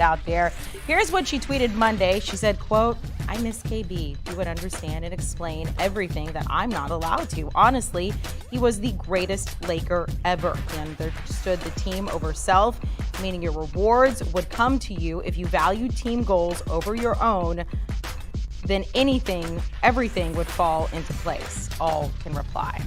out there. Here's what she tweeted Monday. She said, quote, "I miss KB. He would understand and explain everything that I'm not allowed to. Honestly, he was the greatest Laker ever. He understood the team over self, meaning your rewards would come to you if you valued team goals over your own. Then everything would fall into place." All can reply.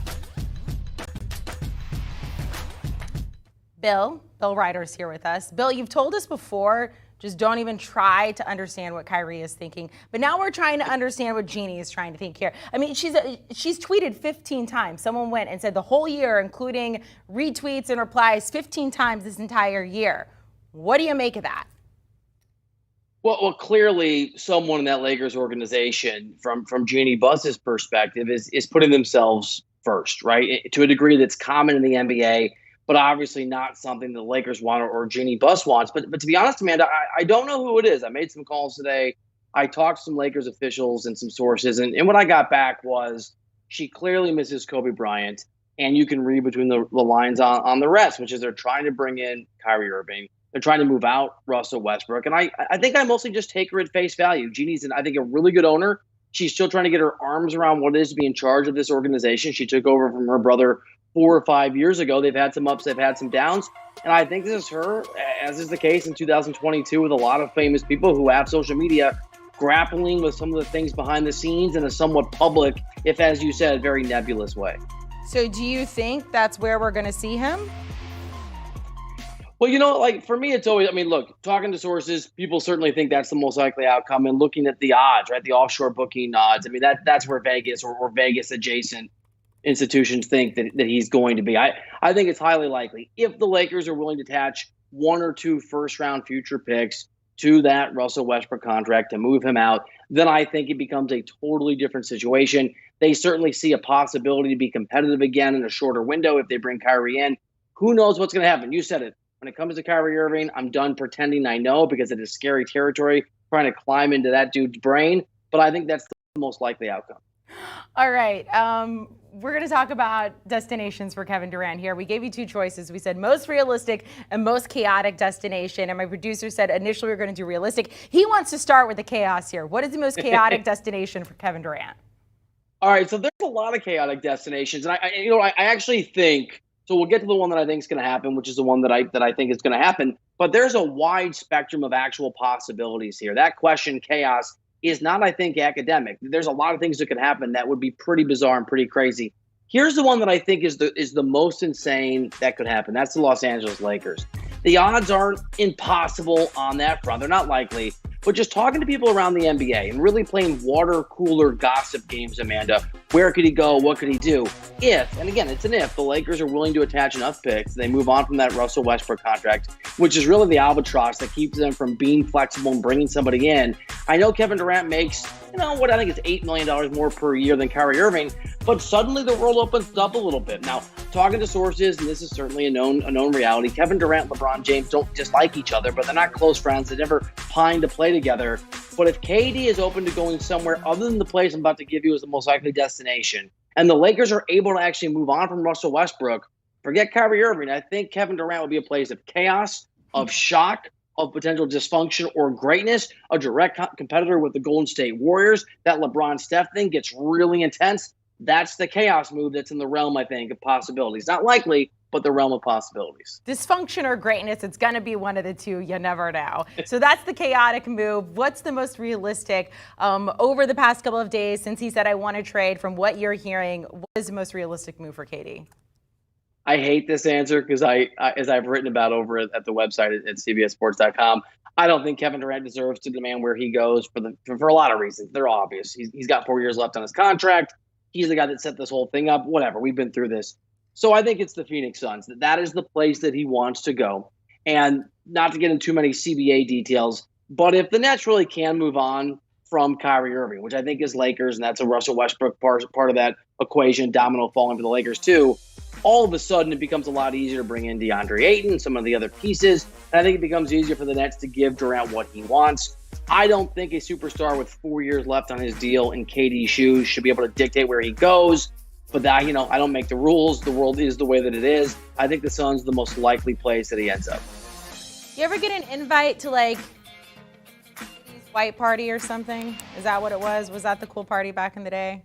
Bill Ryder's here with us. Bill, you've told us before, just don't even try to understand what Kyrie is thinking. But now we're trying to understand what Jeanie is trying to think here. I mean, she's tweeted 15 times. Someone went and said the whole year, including retweets and replies, 15 times this entire year. What do you make of that? Well, clearly someone in that Lakers organization, from Jeanie Buss's perspective, is putting themselves first, right? To a degree that's common in the NBA, but obviously not something the Lakers want or Jeanie Buss wants. But to be honest, Amanda, I don't know who it is. I made some calls today. I talked to some Lakers officials and some sources, and what I got back was she clearly misses Kobe Bryant, and you can read between the lines on the rest, which is they're trying to bring in Kyrie Irving. They're trying to move out Russell Westbrook. And I think I mostly just take her at face value. Jeanie's, I think, a really good owner. She's still trying to get her arms around what it is to be in charge of this organization. She took over from her brother 4 or 5 years ago. They've had some ups, they've had some downs. And I think this is her, as is the case in 2022 with a lot of famous people who have social media, grappling with some of the things behind the scenes in a somewhat public, if, as you said, very nebulous way. So do you think that's where we're going to see him? Well, like for me, it's always, look, talking to sources, people certainly think that's the most likely outcome. And looking at the odds, right, the offshore booking odds, that's where Vegas or Vegas adjacent institutions think that he's going to be. I think it's highly likely. If the Lakers are willing to attach 1 or 2 first-round future picks to that Russell Westbrook contract to move him out, then I think it becomes a totally different situation. They certainly see a possibility to be competitive again in a shorter window if they bring Kyrie in. Who knows what's going to happen? You said it. When it comes to Kyrie Irving, I'm done pretending I know because it is scary territory trying to climb into that dude's brain. But I think that's the most likely outcome. All right. We're going to talk about destinations for Kevin Durant here. We gave you 2 choices. We said most realistic and most chaotic destination. And my producer said initially we we're going to do realistic. He wants to start with the chaos here. What is the most chaotic destination for Kevin Durant? All right. So there's a lot of chaotic destinations. And I actually think, so we'll get to the one that I think is going to happen, which is the one that I think is going to happen. But there's a wide spectrum of actual possibilities here. That question, chaos, is not, I think, academic. There's a lot of things that could happen that would be pretty bizarre and pretty crazy. Here's the one that I think is the most insane that could happen. That's the Los Angeles Lakers. The odds aren't impossible on that front. They're not likely. But just talking to people around the NBA and really playing water cooler gossip games, Amanda, where could he go? What could he do? If, and again, it's an if, the Lakers are willing to attach enough picks, they move on from that Russell Westbrook contract, which is really the albatross that keeps them from being flexible and bringing somebody in. I know Kevin Durant makes, what I think is $8 million more per year than Kyrie Irving, but suddenly the world opens up a little bit. Now, talking to sources, and this is certainly a known reality, Kevin Durant and LeBron James don't dislike each other, but they're not close friends. They never pine to play together. But if KD is open to going somewhere other than the place I'm about to give you as the most likely destination, and the Lakers are able to actually move on from Russell Westbrook, forget Kyrie Irving, I think Kevin Durant will be a place of chaos, of shock, of potential dysfunction or greatness, a direct competitor with the Golden State Warriors. That LeBron-Steph thing gets really intense. That's the chaos move that's in the realm, I think, of possibilities. Not likely, but the realm of possibilities. Dysfunction or greatness, it's going to be one of the two. You never know. So that's the chaotic move. What's the most realistic over the past couple of days since he said, I want to trade, from what you're hearing, what is the most realistic move for KD? I hate this answer because as I've written about over at the website at cbssports.com, I don't think Kevin Durant deserves to demand where he goes for a lot of reasons. They're obvious. He's got 4 years left on his contract. He's the guy that set this whole thing up. Whatever. We've been through this. So I think it's the Phoenix Suns. That is the place that he wants to go. And not to get into too many CBA details, but if the Nets really can move on from Kyrie Irving, which I think is Lakers, and that's a Russell Westbrook part of that equation, domino falling for the Lakers too, all of a sudden it becomes a lot easier to bring in DeAndre Ayton, some of the other pieces. And I think it becomes easier for the Nets to give Durant what he wants. I don't think a superstar with 4 years left on his deal in KD's shoes should be able to dictate where he goes. But that, I don't make the rules. The world is the way that it is. I think the Suns are the most likely place that he ends up. You ever get an invite to White party or something? Is that what it was? Was that the cool party back in the day?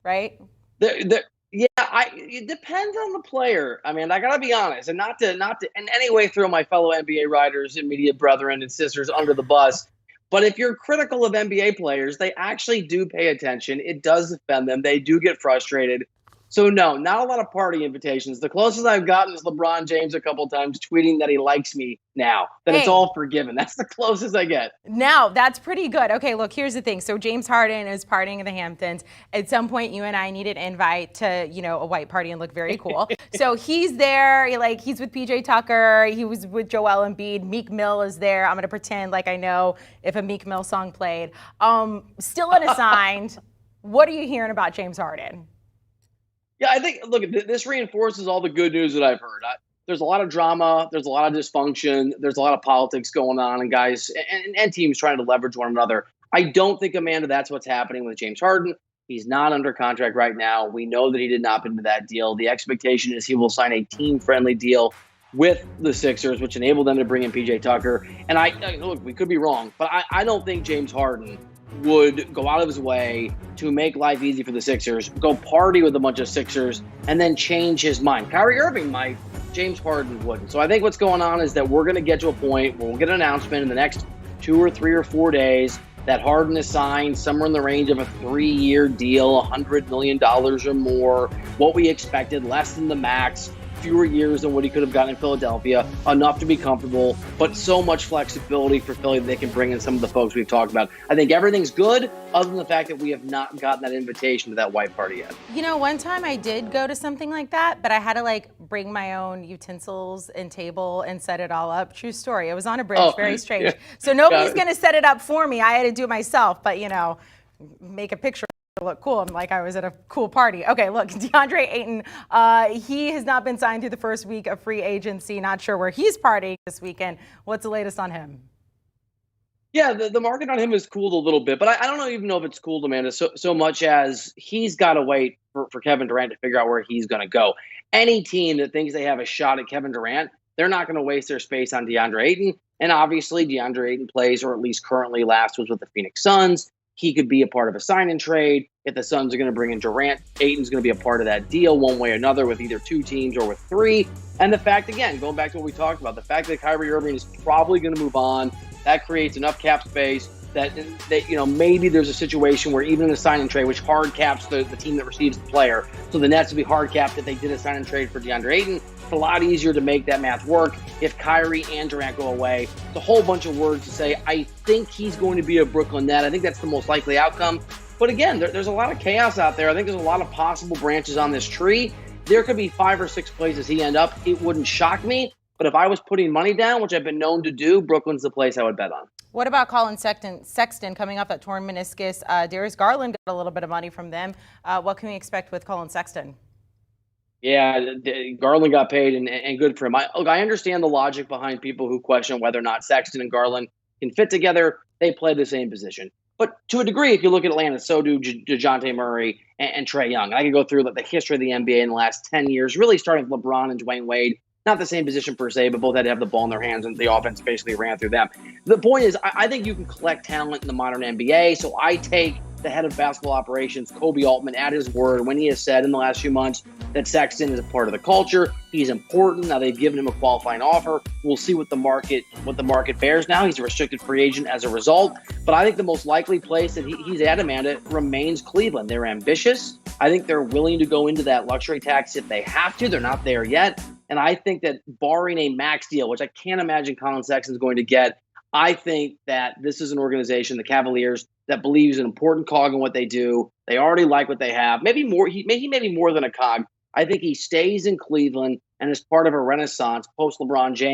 Right? Yeah, it depends on the player. I mean, I gotta be honest, and not to in any way throw my fellow NBA writers and media brethren and sisters under the bus. But if you're critical of NBA players, they actually do pay attention. It does offend them. They do get frustrated. So no, not a lot of party invitations. The closest I've gotten is LeBron James a couple times tweeting that he likes me now, that it's Hey. all forgiven. That's the closest I get. Now, that's pretty good. Okay, look, here's the thing. So James Harden is partying in the Hamptons. At some point, you and I need an invite to, a white party and look very cool. So he's there, he's with PJ Tucker. He was with Joel Embiid. Meek Mill is there. I'm going to pretend like I know if a Meek Mill song played. Still unassigned. What are you hearing about James Harden? Yeah, I think, look, this reinforces all the good news that I've heard. There's a lot of drama. There's a lot of dysfunction. There's a lot of politics going on, and guys and teams trying to leverage one another. I don't think, Amanda, that's what's happening with James Harden. He's not under contract right now. We know that he did not opt into that deal. The expectation is he will sign a team-friendly deal with the Sixers, which enabled them to bring in PJ Tucker. And look, we could be wrong, but I don't think James Harden would go out of his way to make life easy for the Sixers, go party with a bunch of Sixers, and then change his mind. Kyrie Irving might. James Harden wouldn't. So I think what's going on is that we're going to get to a point where we'll get an announcement in the next 2 or 3 or 4 days that Harden is signed somewhere in the range of a 3-year deal, $100 million or more, what we expected, less than the max, fewer years than what he could have gotten in Philadelphia, enough to be comfortable, but so much flexibility for Philly that they can bring in some of the folks we've talked about. I think everything's good, other than the fact that we have not gotten that invitation to that white party yet. One time I did go to something like that, but I had to bring my own utensils and table and set it all up. True story. It was on a bridge, very strange. Yeah. So nobody's going to set it up for me. I had to do it myself, but make a picture look cool. I'm like I was at a cool party. Okay, look, DeAndre Ayton, he has not been signed through the first week of free agency. Not sure where he's partying this weekend. What's the latest on him? Yeah, the market on him has cooled a little bit, but I don't even know if it's cooled, Amanda, so much as he's got to wait for Kevin Durant to figure out where he's going to go. Any team that thinks they have a shot at Kevin Durant, they're not going to waste their space on DeAndre Ayton. And obviously, DeAndre Ayton plays, or at least currently last was with the Phoenix Suns. He could be a part of a sign-and trade. If the Suns are going to bring in Durant, Ayton's going to be a part of that deal one way or another with either 2 teams or with 3. And the fact, again, going back to what we talked about, the fact that Kyrie Irving is probably going to move on, that creates enough cap space that maybe there's a situation where even in a sign-and trade, which hard caps the team that receives the player, so the Nets would be hard capped if they did a sign-and trade for DeAndre Ayton. It's a lot easier to make that math work if Kyrie and Durant go away. It's a whole bunch of words to say. I think he's going to be a Brooklyn Net. I think that's the most likely outcome. But again, there's a lot of chaos out there. I think there's a lot of possible branches on this tree. There could be 5 or 6 places he end up. It wouldn't shock me. But if I was putting money down, which I've been known to do, Brooklyn's the place I would bet on. What about Colin Sexton coming off that torn meniscus? Darius Garland got a little bit of money from them. What can we expect with Colin Sexton? Yeah, Garland got paid, and good for him. I understand the logic behind people who question whether or not Sexton and Garland can fit together. They play the same position. But to a degree, if you look at Atlanta, so do DeJounte Murray and Trae Young. I could go through the history of the NBA in the last 10 years, really starting with LeBron and Dwayne Wade. Not the same position per se, but both had to have the ball in their hands, and the offense basically ran through them. The point is, I think you can collect talent in the modern NBA, so I take the head of basketball operations, Kobe Altman, at his word when he has said in the last few months that Sexton is a part of the culture. He's important. Now they've given him a qualifying offer. We'll see what the market bears now. He's a restricted free agent as a result. But I think the most likely place that he's at, Amanda, remains Cleveland. They're ambitious. I think they're willing to go into that luxury tax if they have to. They're not there yet. And I think that barring a max deal, which I can't imagine Colin Sexton's going to get, I think that this is an organization, the Cavaliers, that believes an important cog in what they do. They already like what they have. Maybe more. Maybe more than a cog. I think he stays in Cleveland and is part of a renaissance post LeBron James.